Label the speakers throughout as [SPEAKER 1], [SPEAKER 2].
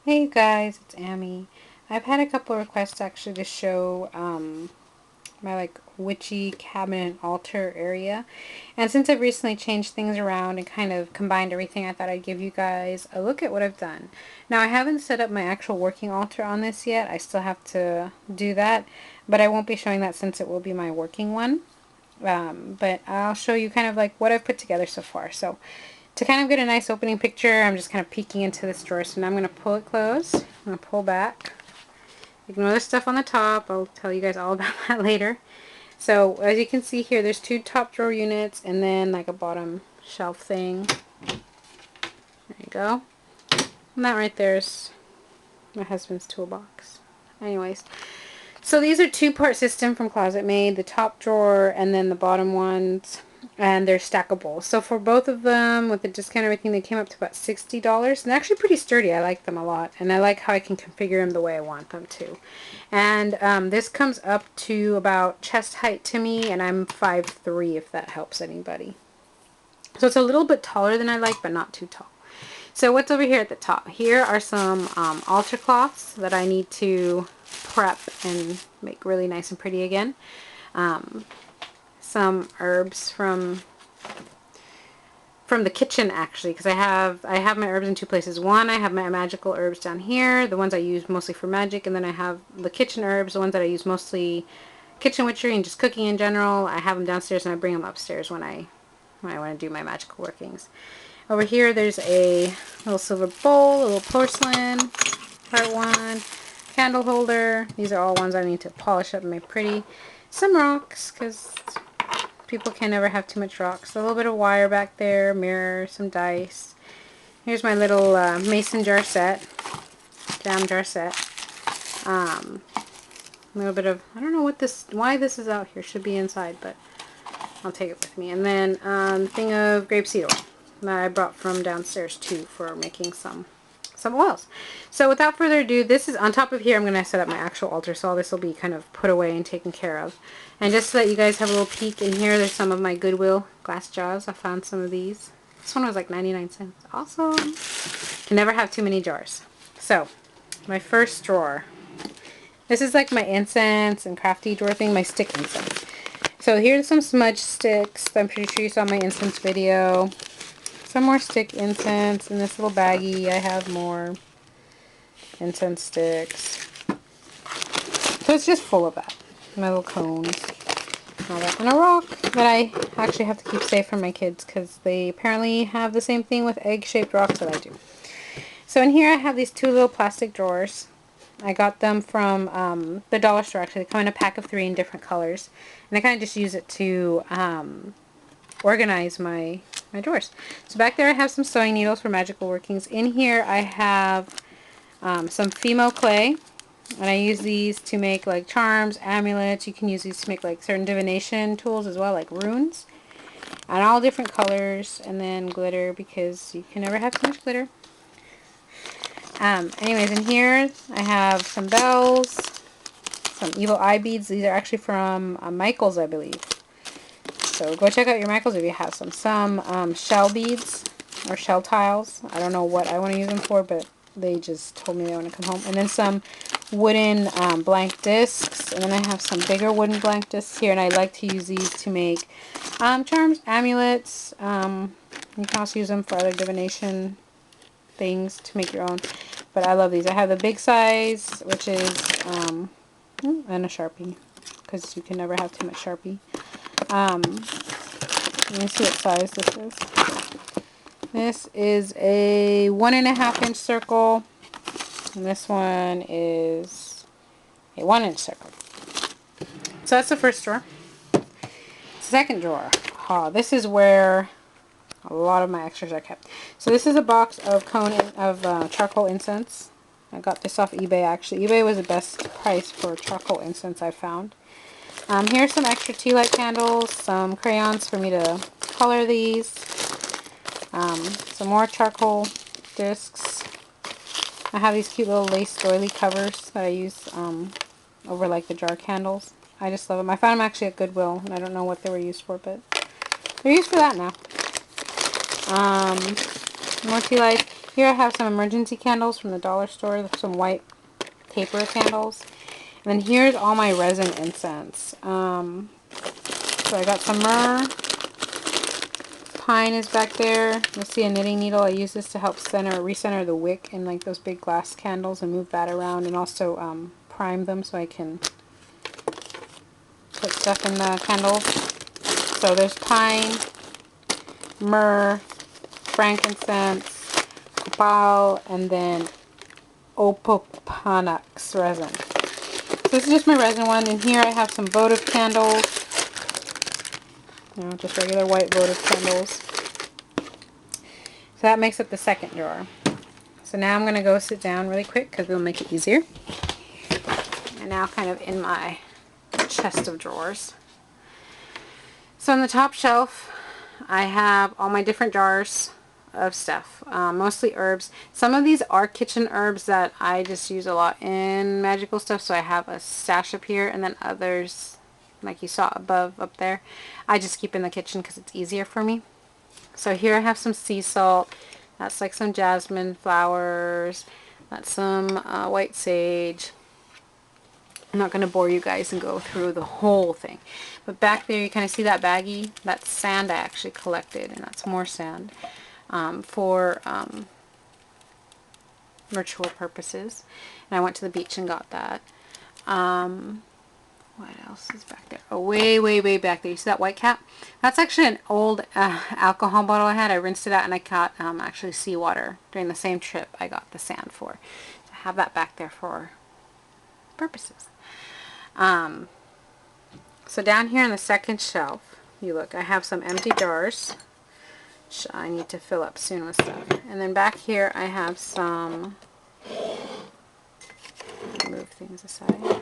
[SPEAKER 1] Hey guys, it's Amy. I've had a couple of requests actually to show my like witchy cabinet and altar area. And since I've recently changed things around and kind of combined everything, I thought I'd give you guys a look at what I've done. Now I haven't set up my actual working altar on this yet. I still have to do that, but I won't be showing that since it will be my working one. But I'll show you kind of like what I've put together so far. So to kind of get a nice opening picture, I'm just kind of peeking into this drawer. So now I'm going to pull it closed. I'm going to pull back. Ignore the stuff on the top. I'll tell you guys all about that later. So as you can see here, there's two top drawer units and then like a bottom shelf thing. There you go. And that right there is my husband's toolbox. Anyways, so these are two-part system from Closet Made, the top drawer and then the bottom ones, and they're stackable. So for both of them, with the discount and everything, they came up to about $60. And they're actually pretty sturdy. I like them a lot. And I like how I can configure them the way I want them to. And this comes up to about chest height to me, and I'm 5'3", if that helps anybody. So it's a little bit taller than I like, but not too tall. So what's over here at the top? Here are some altar cloths that I need to prep and make really nice and pretty again. Some herbs from the kitchen actually, because I have my herbs in two places. One, I have my magical herbs down here, the ones I use mostly for magic, and then I have the kitchen herbs, the ones that I use mostly kitchen witchery and just cooking in general. I have them downstairs and I bring them upstairs when I want to do my magical workings. Over here there's a little silver bowl, a little porcelain, part one, candle holder. These are all ones I need to polish up and make pretty. Some rocks, because people can never have too much rocks. A little bit of wire back there, mirror, some dice. Here's my little mason jar set, jam jar set. A little bit of, I don't know why this is out here. Should be inside, but I'll take it with me. And then thing of grapeseed oil that I brought from downstairs too for making some oils. So without further ado, this is on top of here. I'm going to set up my actual altar, so all this will be kind of put away and taken care of. And just to let you guys have a little peek in here, there's some of my Goodwill glass jars. I found some of these. This one was like 99 cents. Awesome. Can never have too many jars. So my first drawer. This is like my incense and crafty drawer thing, my stick incense. So here's some smudge sticks. I'm pretty sure you saw my incense video. Some more stick incense in this little baggie. I have more incense sticks. So it's just full of that. My little cones. All that. And a rock that I actually have to keep safe from my kids because they apparently have the same thing with egg-shaped rocks that I do. So in here I have these two little plastic drawers. I got them from the dollar store actually. They come in a pack of 3 in different colors. And I kind of just use it to organize my drawers. So back there I have some sewing needles for magical workings. In here I have some Fimo clay, and I use these to make like charms, amulets. You can use these to make like certain divination tools as well, like runes, and all different colors, and then glitter because you can never have too much glitter. Anyways, in here I have some bells, some evil eye beads. These are actually from Michael's, I believe. So go check out your Michaels if you have some. Some shell beads or shell tiles. I don't know what I want to use them for, but they just told me they want to come home. And then some wooden blank discs. And then I have some bigger wooden blank discs here. And I like to use these to make charms, amulets. You can also use them for other divination things to make your own. But I love these. I have the big size, which is, and a Sharpie. Because you can never have too much Sharpie. Let me see what size this is. This is a 1.5 inch circle, and this one is a 1 inch circle. So that's the first drawer. Second drawer. This is where a lot of my extras are kept. So this is a box of charcoal incense. I got this off eBay actually. eBay was the best price for charcoal incense I found. Here's some extra tea light candles, some crayons for me to color these, some more charcoal discs. I have these cute little lace doily covers that I use over like the jar candles. I just love them. I found them actually at Goodwill, and I don't know what they were used for, but they're used for that now. More tea lights. Here I have some emergency candles from the dollar store, some white taper candles. And then here's all my resin incense. So I got some myrrh. Pine is back there. You'll see a knitting needle. I use this to help recenter the wick in like those big glass candles and move that around, and also prime them so I can put stuff in the candles. So there's pine, myrrh, frankincense, copal, and then opopanax resin. So this is just my resin one. And here I have some votive candles. Just regular white votive candles. So that makes up the second drawer. So now I'm going to go sit down really quick because it'll make it easier. And now kind of in my chest of drawers. So on the top shelf, I have all my different jars of stuff, mostly herbs. Some of these are kitchen herbs that I just use a lot in Magickal stuff, so I have a stash up here, and then others, like you saw above up there, I just keep in the kitchen because it's easier for me. So here I have some sea salt. That's like some jasmine flowers. That's some white sage. I'm not going to bore you guys and go through the whole thing. But back there you kind of see that baggie. That's sand I actually collected, and that's more sand for ritual purposes. And I went to the beach and got that. What else is back there? Oh, way back there. You see that white cap? That's actually an old alcohol bottle I had. I rinsed it out and I got actually seawater during the same trip I got the sand for. So I have that back there for purposes. So down here on the second shelf, you look, I have some empty jars, which I need to fill up soon with stuff. And then back here I have some, move things aside.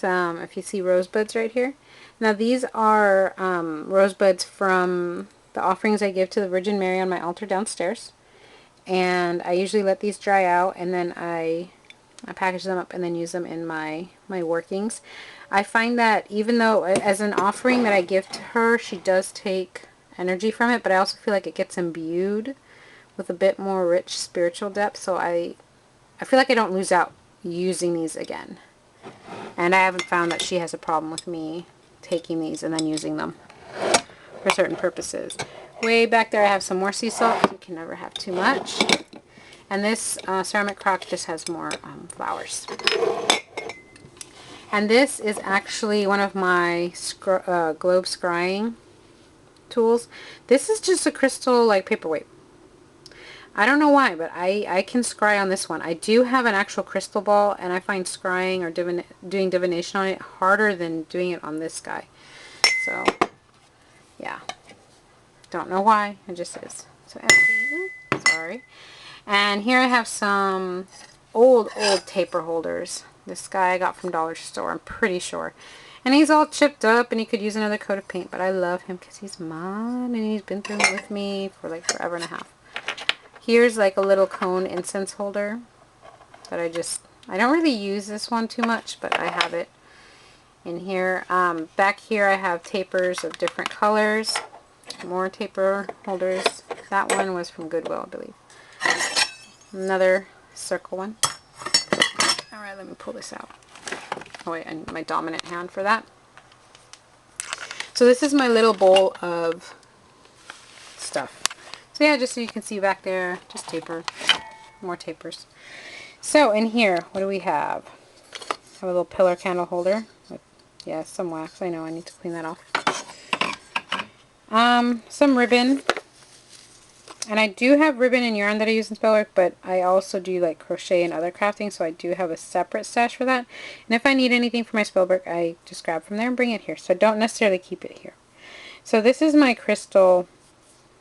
[SPEAKER 1] If you see rosebuds right here. Now these are rosebuds from the offerings I give to the Virgin Mary on my altar downstairs. And I usually let these dry out, and then I package them up and then use them in my workings. I find that even though as an offering that I give to her, she does take energy from it, but I also feel like it gets imbued with a bit more rich spiritual depth. So I feel like I don't lose out using these again. And I haven't found that she has a problem with me taking these and then using them for certain purposes. Way back there I have some more sea salt. You can never have too much. And this ceramic crock just has more flowers. And this is actually one of my globe scrying tools. This is just a crystal like paperweight. I don't know why, but I can scry on this one. I do have an actual crystal ball, and I find scrying or doing divination on it harder than doing it on this guy. So, yeah. Don't know why. It just is. So, empty. Sorry. And here I have some old taper holders. This guy I got from Dollar Store, I'm pretty sure. And he's all chipped up, and he could use another coat of paint, but I love him because he's mine, and he's been through it with me for like forever and a half. Here's like a little cone incense holder that I don't really use this one too much, but I have it in here. Back here I have tapers of different colors. More taper holders. That one was from Goodwill, I believe. Another circle one. Alright, let me pull this out. Oh wait, I need my dominant hand for that. So this is my little bowl of stuff. So yeah, just so you can see back there, just taper, more tapers. So in here, what do we have? I have a little pillar candle holder with, yeah, some wax. I know, I need to clean that off. Some ribbon. And I do have ribbon and yarn that I use in spell work, but I also do like crochet and other crafting, so I do have a separate stash for that. And if I need anything for my spell work, I just grab from there and bring it here. So I don't necessarily keep it here. So this is my crystal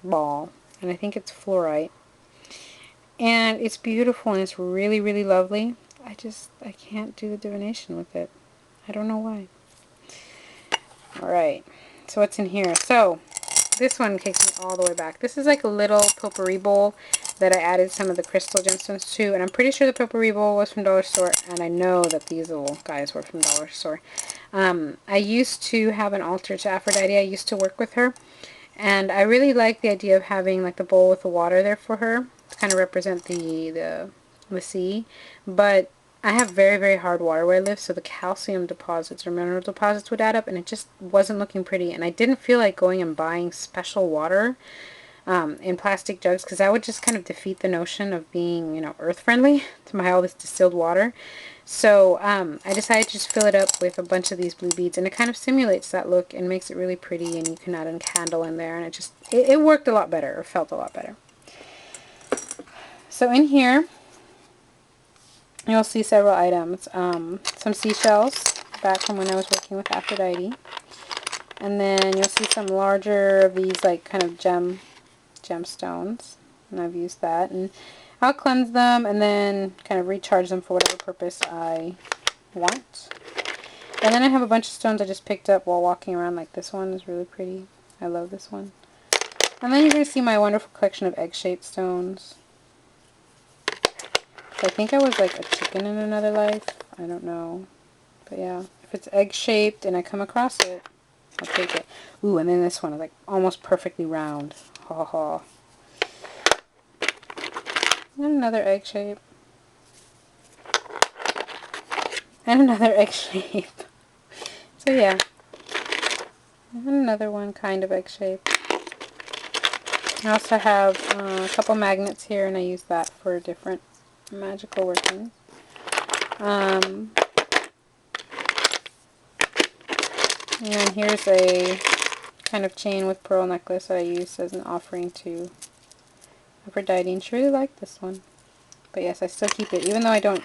[SPEAKER 1] ball, and I think it's fluorite. And it's beautiful, and it's really lovely. I can't do the divination with it. I don't know why. Alright, so what's in here? So, this one takes me all the way back. This is like a little potpourri bowl that I added some of the crystal gemstones to, and I'm pretty sure the potpourri bowl was from Dollar Store, and I know that these little guys were from Dollar Store. I used to have an altar to Aphrodite. I used to work with her, and I really like the idea of having like the bowl with the water there for her. to kind of represent the sea. But I have very, very hard water where I live, so the calcium deposits or mineral deposits would add up, and it just wasn't looking pretty. And I didn't feel like going and buying special water in plastic jugs, because that would just kind of defeat the notion of being, you know, earth friendly, to buy all this distilled water. So I decided to just fill it up with a bunch of these blue beads, and it kind of simulates that look and makes it really pretty, and you can add a candle in there, and it worked a lot better, or felt a lot better. So in here, you'll see several items. Some seashells, back from when I was working with Aphrodite. And then you'll see some larger of these, like, kind of gemstones. And I've used that. And I'll cleanse them and then kind of recharge them for whatever purpose I want. And then I have a bunch of stones I just picked up while walking around. Like this one is really pretty. I love this one. And then you're going to see my wonderful collection of egg-shaped stones. I think I was like a chicken in another life. I don't know. But yeah, if it's egg-shaped and I come across it, I'll take it. Ooh, and then this one is like almost perfectly round. Ha ha. And another egg shape. And another egg shape. So yeah. And another one kind of egg shape. I also have a couple magnets here, and I use that for different magical workings. And then here's a kind of chain with pearl necklace that I used as an offering to Aphrodite, and she really liked this one. But yes, I still keep it. Even though I don't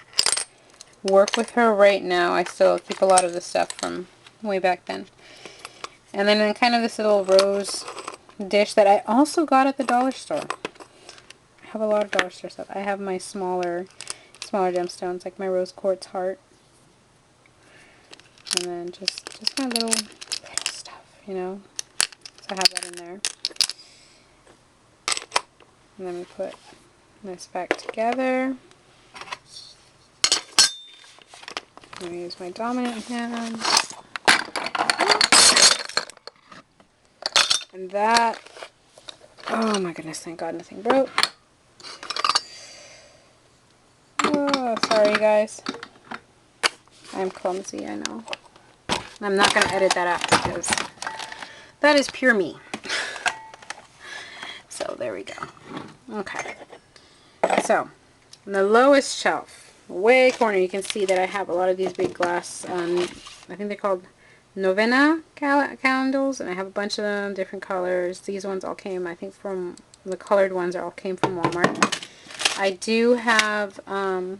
[SPEAKER 1] work with her right now, I still keep a lot of the stuff from way back then. And then in kind of this little rose dish that I also got at the dollar store. I have a lot of dollar store stuff. I have my smaller gemstones, like my rose quartz heart. And then just my little stuff, you know. So I have that in there. And then we put this back together. I'm going to use my dominant hand. And that, oh my goodness, thank God nothing broke. Oh, sorry guys. I'm clumsy, I know. I'm not going to edit that out because that is pure me. So there we go. Okay. So, in the lowest shelf, way corner, you can see that I have a lot of these big glass, I think they're called Novena candles, and I have a bunch of them, different colors. These ones all came, I think, from, the colored ones all came from Walmart. I do have, sorry,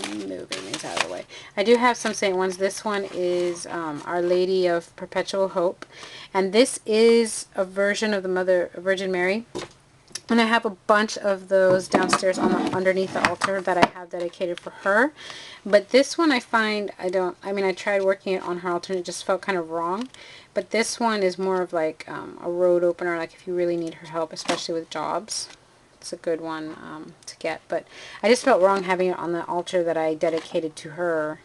[SPEAKER 1] I'm moving these out of the way. I do have some saint ones. This one is Our Lady of Perpetual Hope, and this is a version of the Virgin Mary. And I have a bunch of those downstairs underneath the altar that I have dedicated for her. But this one I find, I tried working it on her altar and it just felt kind of wrong. But this one is more of like a road opener, like if you really need her help, especially with jobs. It's a good one to get. But I just felt wrong having it on the altar that I dedicated to her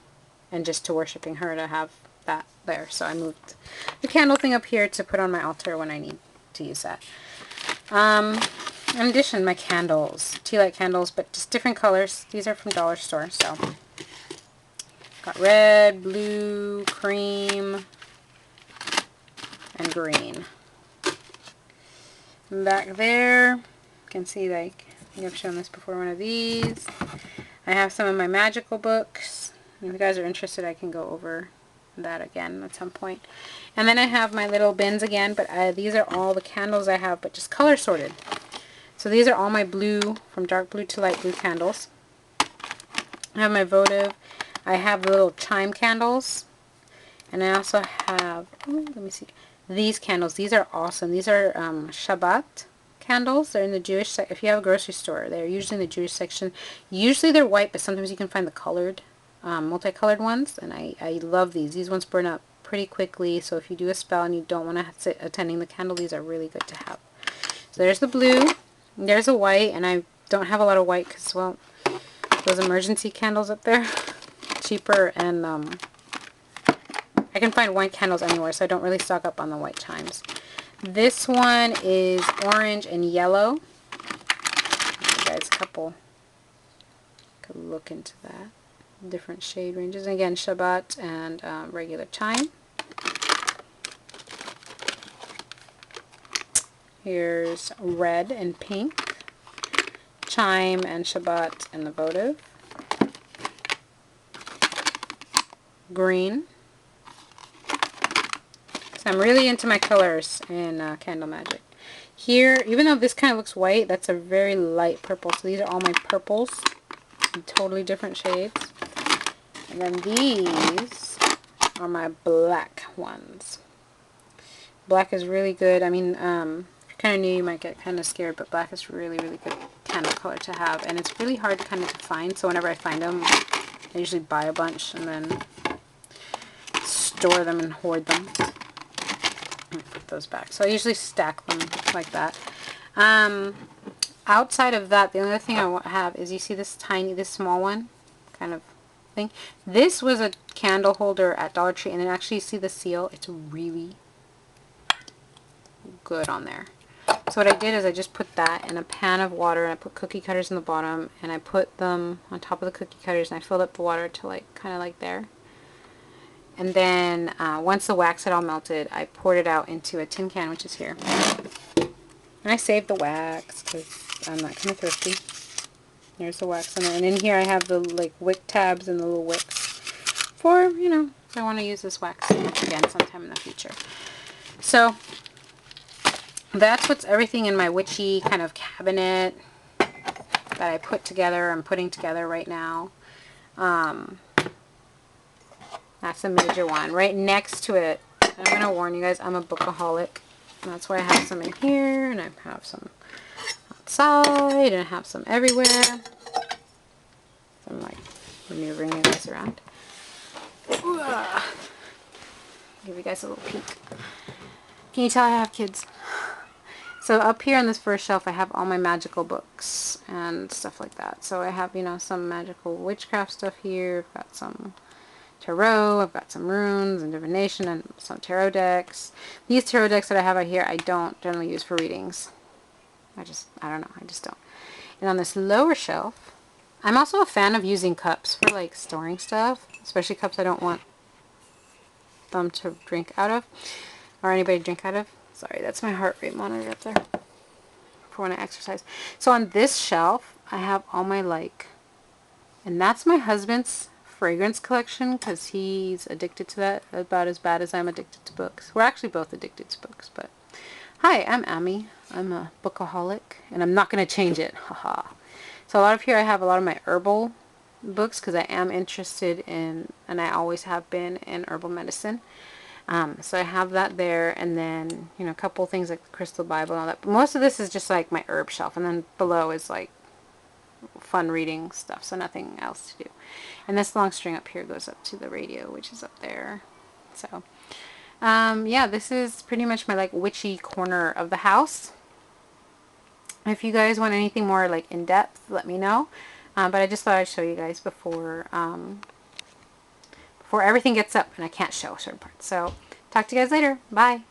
[SPEAKER 1] and just to worshiping her to have that there. So I moved the candle thing up here to put on my altar when I need to use that. In addition, my candles, tea light candles, but just different colors. These are from dollar store, so got red, blue, cream, and green. And back there, you can see, like, I think I've shown this before, one of these. I have some of my magical books. If you guys are interested, I can go over that again at some point. And then I have my little bins again, but these are all the candles I have, but just color sorted. So these are all my blue, from dark blue to light blue candles. I have my votive. I have the little chime candles. And I also have, let me see, these candles. These are awesome. These are Shabbat candles. They're in the Jewish section. If you have a grocery store, they're usually in the Jewish section. Usually they're white, but sometimes you can find the colored, multicolored ones. And I love these. These ones burn up pretty quickly. So if you do a spell and you don't want to sit attending the candle, these are really good to have. So there's the blue. There's a white, and I don't have a lot of white because, well, those emergency candles up there, cheaper, and I can find white candles anywhere, so I don't really stock up on the white chimes. This one is orange and yellow. You guys, a couple could look into that. Different shade ranges. And again, Shabbat and regular chime. Here's red and pink. Chime and Shabbat and the votive. Green. So I'm really into my colors in Candle Magic. Here, even though this kind of looks white, that's a very light purple. So these are all my purples. Totally different shades. And then these are my black ones. Black is really good. I mean, if you're kind of new, you might get kind of scared, but black is really, really good candle color to have. And it's really hard kind of to find, so whenever I find them, I usually buy a bunch and then store them and hoard them. Put those back. So I usually stack them like that. Outside of that, the only other thing I have is, you see this small one kind of thing. This was a candle holder at Dollar Tree, and then actually you see the seal. It's really good on there. So what I did is I just put that in a pan of water, and I put cookie cutters in the bottom, and I put them on top of the cookie cutters, and I filled up the water to like kind of like there. And then once the wax had all melted, I poured it out into a tin can, which is here. And I saved the wax because I'm not kind of thrifty. There's the wax in there. And in here I have the like wick tabs and the little wicks for, you know, if I want to use this wax again sometime in the future. So that's what's everything in my witchy kind of cabinet that I put together. I'm putting together right now. That's a major one. Right next to it, I'm going to warn you guys, I'm a bookaholic. And that's why I have some in here, and I have some outside, and I have some everywhere. So I'm like maneuvering you guys around. Give you guys a little peek. Can you tell I have kids? So up here on this first shelf, I have all my magical books and stuff like that. So I have, you know, some magical witchcraft stuff here. I've got some tarot, I've got some runes and divination and some tarot decks. These tarot decks that I have out here, I don't generally use for readings. I don't know, I just don't. And on this lower shelf, I'm also a fan of using cups for like storing stuff, especially cups I don't want them to drink out of, or anybody to drink out of. Sorry, that's my heart rate monitor up there for when I exercise. So on this shelf, I have all my like, and that's my husband's fragrance collection because he's addicted to that about as bad as I'm addicted to books. We're actually both addicted to books, but hi, I'm Amy. I'm a bookaholic, and I'm not going to change it. Haha. So a lot of here I have a lot of my herbal books because I am interested in, and I always have been, in herbal medicine. So I have that there, and then, you know, a couple things like the Crystal Bible and all that. But most of this is just like my herb shelf, and then below is like fun reading stuff, so nothing else to do. And this long string up here goes up to the radio, which is up there. So, yeah, this is pretty much my like witchy corner of the house. If you guys want anything more like in depth, let me know. But I just thought I'd show you guys before everything gets up and I can't show certain parts. So, talk to you guys later. Bye.